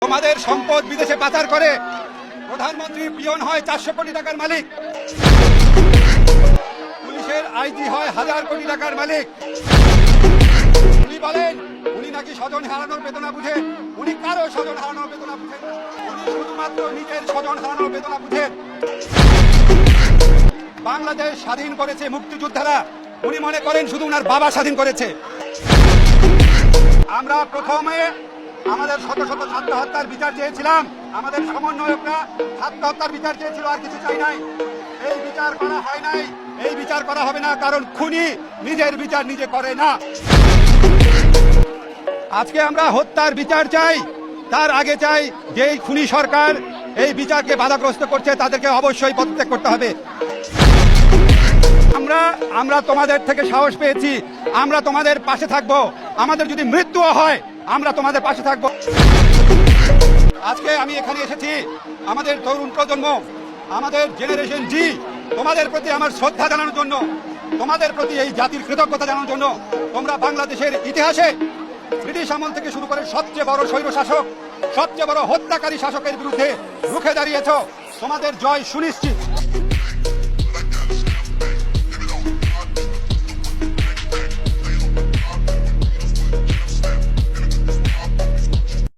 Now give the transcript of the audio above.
তোমাদের সম্পদ বিদেশে পাচার করে প্রধানমন্ত্রী পিয়ন হয় 400 কোটি টাকার মালিক, পুলিশের আইজি হয় 1000 কোটি টাকার মালিক। উনি বলেন উনি নাকি স্বজন হারানোর বেদনা বুঝেন। উনি কারো স্বজন হারানোর বেদনা বুঝেন না, উনি শুধুমাত্র নিজের স্বজন হারানোর বেদনা বুঝেন। বাংলাদেশ স্বাধীন করেছে মুক্তিযোদ্ধারা, উনি মনে করেন শুধু উনার বাবা স্বাধীন করেছে। আমরা প্রথমে আমাদের শত শত ছাত্র হত্যার বিচার চেয়েছিলাম, আমাদের সমন্বয়করা ছাত্র হত্যার বিচার চেয়েছিল, আর কিছু চাই নাই। এই বিচার করা হয় নাই, এই বিচার করা হবে না, কারণ খুনি নিজের বিচার নিজে করে না। আজকে আমরা হত্যার বিচার চাই, তার আগে চাই যে এই খুনি সরকার এই বিচারকে বাধাগ্রস্ত করছে তাদেরকে অবশ্যই পদত্যাগ করতে হবে। আমরা তোমাদের থেকে সাহস পেয়েছি, আমরা তোমাদের পাশে থাকব। আমাদের যদি মৃত্যুও হয় আমরা তোমাদের পাশে থাকব। আজকে আমি এখানে এসেছি আমাদের তরুণ প্রজন্ম, আমাদের জেনারেশন জি, তোমাদের প্রতি আমার শ্রদ্ধা জানানোর জন্য, তোমাদের প্রতি এই জাতির কৃতজ্ঞতা জানানোর জন্য। তোমরা বাংলাদেশের ইতিহাসে ব্রিটিশ আমল থেকে শুরু করে সবচেয়ে বড় স্বৈর শাসক, সবচেয়ে বড় হত্যাকারী শাসকের বিরুদ্ধে রুখে দাঁড়িয়েছ। তোমাদের জয় সুনিশ্চিত।